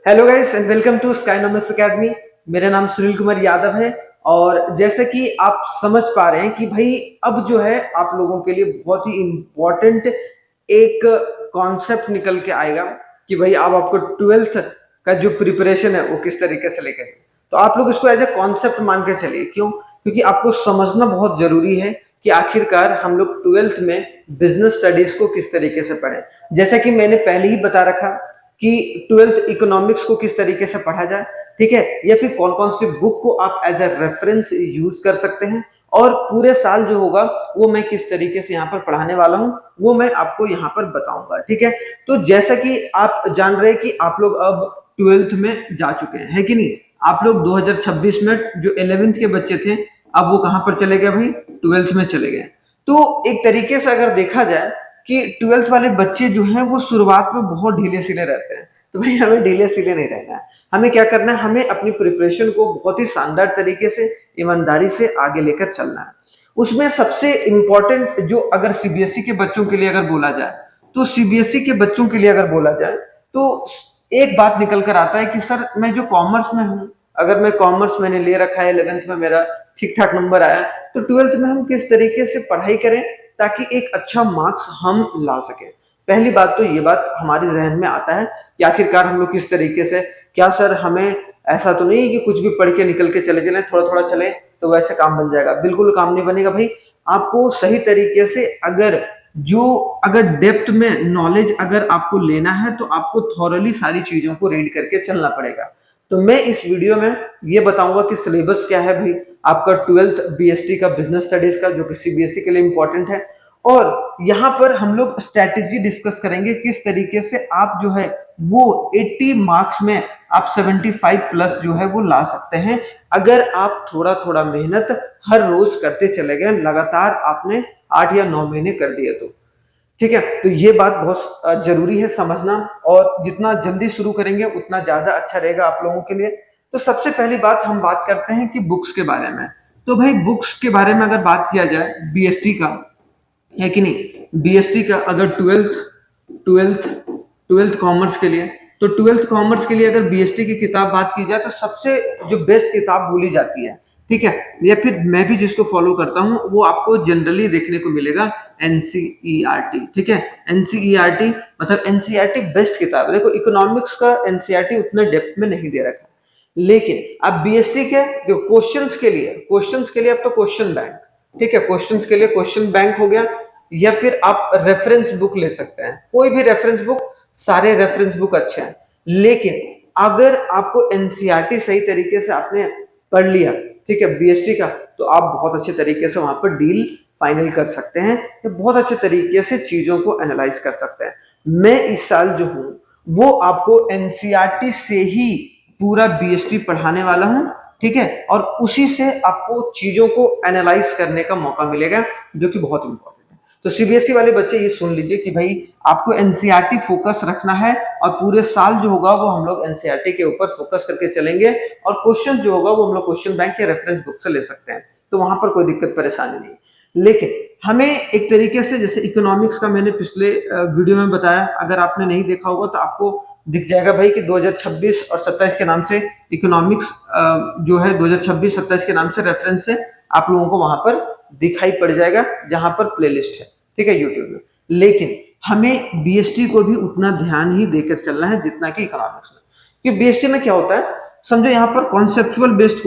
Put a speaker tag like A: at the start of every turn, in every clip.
A: Hello guys and welcome to Skynomics academy. मेरा नाम सुनील कुमार यादव है। और जैसे कि आप समझ पा रहे हैं कि भाई अब जो है आप लोगों के लिए बहुत ही इम्पोर्टेंट एक कॉन्सेप्ट निकल के आएगा कि भाई अब आपको ट्वेल्थ का जो प्रिपरेशन है वो किस तरीके से लेकर तो आप लोग इसको एज ए कॉन्सेप्ट मान के चलिए। क्यों? क्योंकि आपको समझना बहुत जरूरी है कि आखिरकार हम लोग ट्वेल्थ में बिजनेस स्टडीज को किस तरीके से पढ़ें। जैसा कि मैंने पहले ही बता रखा कि ट्वेल्थ इकोनॉमिक्स को किस तरीके से पढ़ा जाए, ठीक है, या फिर कौन कौन सी बुक को आप एज ए रेफरेंस यूज कर सकते हैं, और पूरे साल जो होगा वो मैं किस तरीके से यहाँ पर पढ़ाने वाला हूँ वो मैं आपको यहाँ पर बताऊंगा। ठीक है, तो जैसा कि आप जान रहे हैं कि आप लोग अब ट्वेल्थ में जा चुके हैं, है कि नहीं? आप लोग 2026 में जो 11th के बच्चे थे अब वो कहाँ पर चले गए भाई? ट्वेल्थ में चले गए। तो एक तरीके से अगर देखा जाए कि ट्वेल्थ वाले बच्चे जो हैं वो शुरुआत में बहुत ढीले सिले रहते हैं, तो भाई हमें ढीले सिले नहीं रहना है। हमें क्या करना है? हमें अपनी प्रिपरेशन को बहुत ही शानदार तरीके से ईमानदारी से आगे लेकर चलना है। उसमें सबसे इम्पोर्टेंट जो अगर सीबीएसई के बच्चों के लिए अगर बोला जाए, तो सीबीएसई के बच्चों के लिए अगर बोला जाए तो एक बात निकल कर आता है कि सर मैं जो कॉमर्स में हूँ, अगर मैं कॉमर्स मैंने ले रखा है, 11th में मेरा ठीक ठाक नंबर आया, तो ट्वेल्थ में हम किस तरीके से पढ़ाई करें ताकि एक अच्छा मार्क्स हम ला सके। पहली बात तो ये बात हमारे जहन में आता है कि आखिरकार हम लोग किस तरीके से, क्या सर हमें ऐसा तो नहीं कि कुछ भी पढ़ के निकल के चले चले, थोड़ा थोड़ा चले तो वैसे काम बन जाएगा? बिल्कुल काम नहीं बनेगा भाई। आपको सही तरीके से अगर डेप्थ में नॉलेज अगर आपको लेना है तो आपको थॉरली सारी चीजों को रीड करके चलना पड़ेगा। तो मैं इस वीडियो में ये बताऊंगा कि सिलेबस क्या है भाई आपका ट्वेल्थ बीएसटी का, बिजनेस स्टडीज का, जो कि सीबीएसई के लिए इंपॉर्टेंट है। और यहाँ पर हम लोग स्ट्रेटेजी डिस्कस करेंगे किस तरीके से आप जो है वो 80 मार्क्स में आप 75 प्लस जो है वो ला सकते हैं, अगर आप थोड़ा थोड़ा मेहनत हर रोज करते चले गए, लगातार आपने 8 या 9 महीने कर दिए तो। ठीक है, तो ये बात बहुत जरूरी है समझना, और जितना जल्दी शुरू करेंगे उतना ज्यादा अच्छा रहेगा आप लोगों के लिए। तो सबसे पहली बात हम बात करते हैं कि बुक्स के बारे में। तो भाई बुक्स के बारे में अगर बात किया जाए बीएसटी का, है कि नहीं, बीएसटी का अगर ट्वेल्थ ट्वेल्थ कॉमर्स के लिए, तो ट्वेल्थ कॉमर्स के लिए अगर बीएसटी की किताब बात की जाए तो सबसे जो बेस्ट किताब बोली जाती है, ठीक है, या फिर मैं भी जिसको फॉलो करता हूँ वो आपको जनरली देखने को मिलेगा एनसीईआरटी। ठीक है, एनसीईआरटी मतलब एनसीईआरटी बेस्ट किताब है। देखो इकोनॉमिक्स का एनसीईआरटी उतना डेप्थ में नहीं दे रखा, लेकिन अब बीएसटी के जो क्वेश्चंस के लिए अब तो क्वेश्चन बैंक, ठीक है, क्वेश्चंस के लिए क्वेश्चन बैंक हो गया, या फिर आप रेफरेंस बुक ले सकते हैं, कोई भी रेफरेंस बुक, सारे रेफरेंस बुक अच्छे हैं। लेकिन अगर आपको एनसीईआरटी सही तरीके से आपने पढ़ लिया, ठीक है, बीएसटी का, तो आप बहुत अच्छे तरीके से वहां पर डील फाइनल कर सकते हैं, तो बहुत अच्छे तरीके से चीजों को एनालाइज कर सकते हैं। मैं इस साल जो हूं वो आपको एनसीईआरटी से ही पूरा बीएसटी पढ़ाने वाला हूं, ठीक है, और उसी से आपको चीजों को एनालाइज करने का मौका मिलेगा, जो कि बहुत इंपॉर्टेंट है। तो सीबीएसई वाले बच्चे ये सुन लीजिए कि भाई आपको एनसीईआरटी फोकस रखना है, और पूरे साल जो होगा वो हम लोग एनसीईआरटी के ऊपर फोकस करके चलेंगे, और क्वेश्चन जो होगा वो हम लोग क्वेश्चन बैंक या रेफरेंस बुक से ले सकते हैं, तो वहां पर कोई दिक्कत परेशानी नहीं। लेकिन हमें एक तरीके से, जैसे इकोनॉमिक्स का मैंने पिछले वीडियो में बताया, अगर आपने नहीं देखा होगा तो आपको दिख जाएगा भाई कि 2026 और 27 के नाम से इकोनॉमिक्स जो है 2026-27 के नाम से रेफरेंस से आप लोगों को वहां पर दिखाई पड़ जाएगा, जहां पर प्लेलिस्ट है, ठीक है, यूट्यूब में। लेकिन हमें बीएसटी को भी उतना ध्यान ही देकर चलना है जितना कि इकोनॉमिक्स में। कि बीएसटी में क्या होता है, समझो यहाँ पर कॉन्सेप्चुअल बेस्ड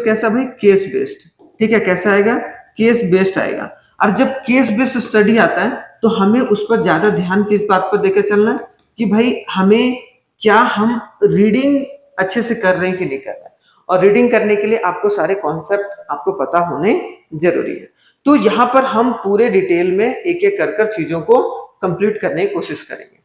A: कैसा भाई? Case based. ठीक है, कैसा आएगा? केस बेस्ड आएगा। और जब केस बेस्ड स्टडी आता है तो हमें उस पर ज्यादा ध्यान किस बात पर देकर चलना है कि भाई हमें क्या हम रीडिंग अच्छे से कर रहे हैं कि नहीं कर रहे हैं, और रीडिंग करने के लिए आपको सारे कॉन्सेप्ट आपको पता होने जरूरी है। तो यहाँ पर हम पूरे डिटेल में एक एक कर कर चीजों को कंप्लीट करने की कोशिश करेंगे।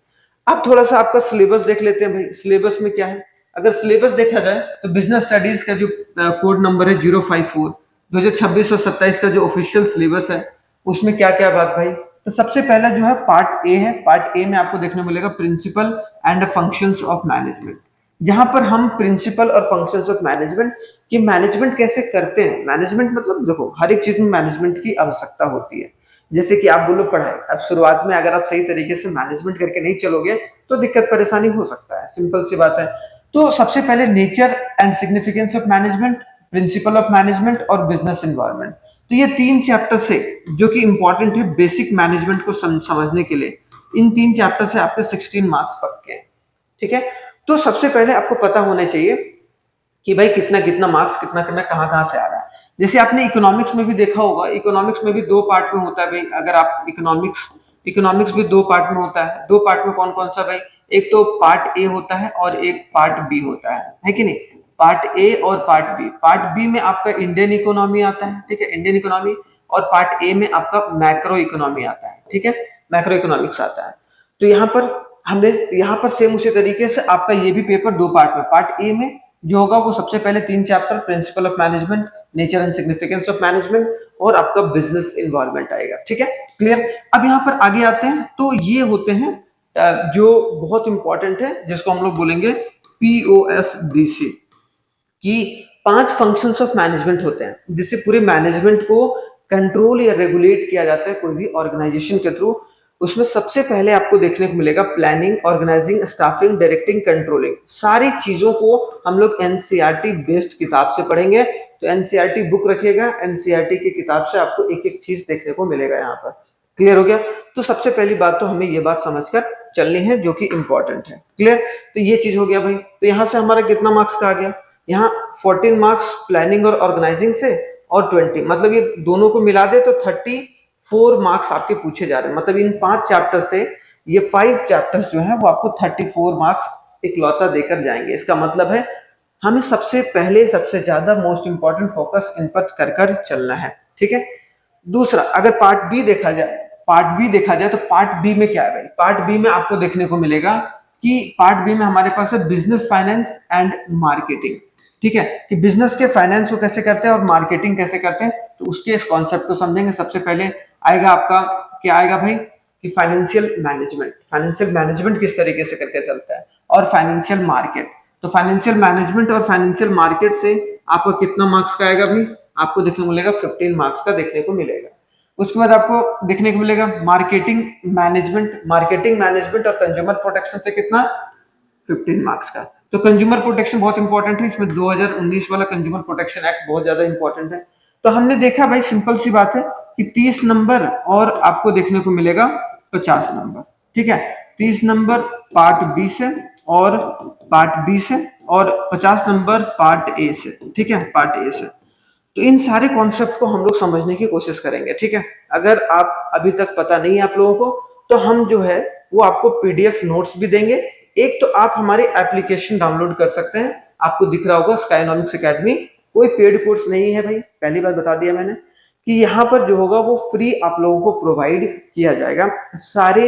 A: अब थोड़ा सा आपका सिलेबस देख लेते हैं भाई, सिलेबस में क्या है। अगर सिलेबस देखा जाए तो बिजनेस स्टडीज का जो कोड नंबर है 054, 2026 और 27 का जो ऑफिशियल सिलेबस है उसमें क्या क्या बात भाई। तो सबसे पहला जो है पार्ट ए है। पार्ट ए में आपको देखने को मिलेगा principle and functions of management, जहां पर हम प्रिंसिपल और फंक्शंस ऑफ मैनेजमेंट कि मैनेजमेंट कैसे करते हैं। मैनेजमेंट मतलब देखो हर एक चीज में मैनेजमेंट की आवश्यकता होती है, जैसे कि आप बोलो पढ़ाई, अब शुरुआत में अगर आप सही तरीके से मैनेजमेंट करके नहीं चलोगे तो दिक्कत परेशानी हो सकता है, सिंपल सी बात है। तो सबसे पहले nature and significance of management, principle of management और बिजनेस एनवायरनमेंट। तो ये 3 चैप्टर से जो कि इंपॉर्टेंट है बेसिक मैनेजमेंट को समझने के लिए, इन 3 चैप्टर से आपके 16 मार्क्स पक्के हैं, ठीक है। तो सबसे पहले आपको पता होना चाहिए कि भाई कितना कितना मार्क्स, कितना कितना कहाँ कहाँ से आ रहा है। जैसे आपने इकोनॉमिक्स में भी देखा होगा, इकोनॉमिक्स में भी 2 पार्ट में होता है भाई। अगर आप इकोनॉमिक्स भी 2 पार्ट में होता है। 2 पार्ट में कौन कौन सा भाई? एक तो पार्ट ए होता है और एक पार्ट बी होता है कि नहीं? पार्ट ए और पार्ट बी। पार्ट बी में आपका इंडियन इकोनॉमी आता है, ठीक है, इंडियन इकोनॉमी। और पार्ट ए में आपका मैक्रो इकोनॉमी आता है, ठीक है, मैक्रो इकोनॉमिक्स आता है। तो यहाँ पर सेम उसी तरीके से आपका ये भी पेपर 2 पार्ट में। पार्ट ए में जो होगा वो सबसे पहले 3 chapter, principle of management, nature and significance of management और आपका बिजनेस इन्वायरमेंट आएगा, ठीक है, क्लियर। अब यहाँ पर आगे आते हैं, तो ये होते हैं जो बहुत इंपॉर्टेंट है, जिसको हम लोग बोलेंगे POSDC, कि 5 फंक्शंस ऑफ मैनेजमेंट होते हैं जिससे पूरे मैनेजमेंट को कंट्रोल या रेगुलेट किया जाता है कोई भी ऑर्गेनाइजेशन के थ्रू। उसमें सबसे पहले आपको देखने को मिलेगा planning, organising, staffing, directing, controlling. सारी चीजों को हम लोग एनसीईआरटी बेस्ड किताब से पढ़ेंगे। तो एनसीईआरटी बुक रखिएगा, एनसीईआरटी की किताब से आपको एक एक चीज देखने को मिलेगा यहाँ पर, क्लियर हो गया। तो सबसे पहली बात तो हमें ये बात समझकर चलनी है जो कि इंपॉर्टेंट है, क्लियर। तो ये चीज हो गया भाई। तो यहाँ से हमारा कितना मार्क्स का आ गया? यहाँ 14 मार्क्स प्लानिंग और ऑर्गेनाइजिंग से और 20, मतलब ये दोनों को मिला दे तो 34 मार्क्स आपके पूछे जा रहे हैं। मतलब इन 5 चैप्टर से ये 5 चैप्टर्स जो है वो आपको 34 मार्क्स इकलौता देकर जाएंगे। इसका मतलब है हमें सबसे पहले सबसे ज्यादा मोस्ट इंपॉर्टेंट फोकस इन पर कर चलना है, ठीक है। दूसरा, अगर पार्ट बी देखा जाए तो पार्ट बी में क्या है भाई? पार्ट बी में आपको देखने को मिलेगा कि पार्ट बी में हमारे पास है बिजनेस, फाइनेंस एंड मार्केटिंग, ठीक है, कि बिजनेस के फाइनेंस को कैसे करते हैं और मार्केटिंग कैसे करते हैं। तो उसके इस कॉन्सेप्ट को समझेंगे। सबसे पहले आएगा आपका, क्या आएगा भाई, कि फाइनेंशियल मैनेजमेंट किस तरीके से करके चलता है, और फाइनेंशियल मार्केट। तो फाइनेंशियल मैनेजमेंट और फाइनेंशियल मार्केट से आपका कितना मार्क्स का आएगा भाई? आपको देखने को मिलेगा 15 मार्क्स का देखने को मिलेगा। उसके बाद आपको देखने को मिलेगा मार्केटिंग मैनेजमेंट और कंज्यूमर प्रोटेक्शन से कितना? 15 मार्क्स का। तो कंज्यूमर प्रोटेक्शन बहुत इंपॉर्टेंट है, इसमें 2019 वाला कंज्यूमर प्रोटेक्शन एक्ट बहुत ज्यादा इंपॉर्टेंट है। तो हमने देखा भाई, सिंपल सी बात है कि 30 नंबर और आपको देखने को मिलेगा 50 नंबर, ठीक है। 30 नंबर पार्ट बी से और पार्ट बी से और 50 नंबर पार्ट ए से, ठीक है, पार्ट ए से। तो इन सारे कॉन्सेप्ट को हम लोग समझने की कोशिश करेंगे, ठीक है। अगर आप अभी तक पता नहीं है आप लोगों को, तो हम जो है वो आपको पीडीएफ नोट्स भी देंगे। एक तो आप हमारी एप्लीकेशन डाउनलोड कर सकते हैं, आपको दिख रहा होगा स्काइनॉमिक्स एकेडमी। कोई पेड कोर्स नहीं है भाई, पहली बार बता दिया मैंने कि यहाँ पर जो होगा वो फ्री आप लोगों को प्रोवाइड किया जाएगा। सारे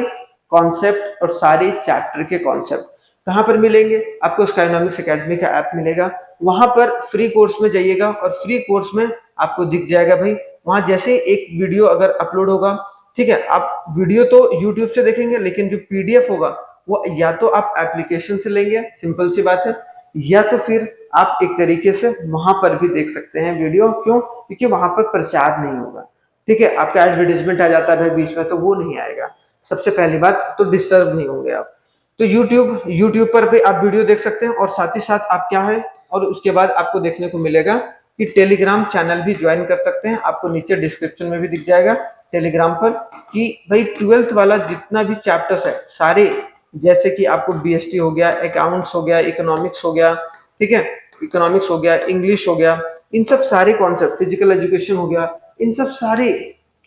A: कॉन्सेप्ट और सारे चैप्टर के कॉन्सेप्ट कहाँ पर मिलेंगे? आपको स्काइनॉमिक्स एकेडमी का ऐप मिलेगा, वहां पर फ्री कोर्स में जाइएगा और फ्री कोर्स में आपको दिख जाएगा भाई। वहां जैसे एक वीडियो अगर अपलोड होगा, ठीक है, आप वीडियो तो यूट्यूब से देखेंगे, लेकिन जो पीडीएफ होगा वो या तो आप एप्लीकेशन से लेंगे, सिंपल सी बात है, या तो फिर आप एक तरीके से वहां पर भी देख सकते हैं वीडियो। क्यों? क्योंकि वहां पर प्रचार नहीं होगा, ठीक है। आपका एडवर्टीजमेंट आ जाता है भाई बीच में, तो वो नहीं आएगा। सबसे पहली बात तो डिस्टर्ब नहीं होंगे आप। तो यूट्यूब पर भी आप वीडियो देख सकते हैं, और साथ ही साथ आप क्या है, और उसके बाद आपको देखने को मिलेगा कि टेलीग्राम चैनल भी ज्वाइन कर सकते हैं। आपको नीचे डिस्क्रिप्शन में भी दिख जाएगा टेलीग्राम पर कि भाई 12th वाला जितना भी चैप्टर्स है सारे, जैसे कि आपको बीएसटी हो गया, अकाउंट्स हो गया, इकोनॉमिक्स हो गया, ठीक है, इकोनॉमिक्स हो गया, इंग्लिश हो गया, इन सब सारे कॉन्सेप्ट, फिजिकल एजुकेशन हो गया, इन सब सारे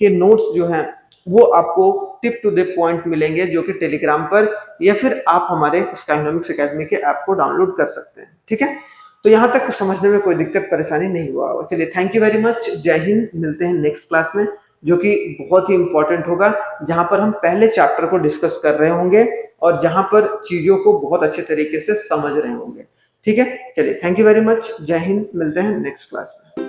A: के नोट्स जो हैं वो आपको टिप टू द पॉइंट मिलेंगे, जो कि टेलीग्राम पर या फिर आप हमारे स्काइनॉमिक्स एकेडमी के ऐप को डाउनलोड कर सकते हैं, ठीक है। तो यहाँ तक समझने में कोई दिक्कत परेशानी नहीं हुआ होगा। चलिए, थैंक यू वेरी मच, जय हिंद। मिलते हैं नेक्स्ट क्लास में, जो कि बहुत ही इंपॉर्टेंट होगा, जहां पर हम पहले चैप्टर को डिस्कस कर रहे होंगे और जहां पर चीजों को बहुत अच्छे तरीके से समझ रहे होंगे, ठीक है। चलिए, थैंक यू वेरी मच, जय हिंद। मिलते हैं नेक्स्ट क्लास में।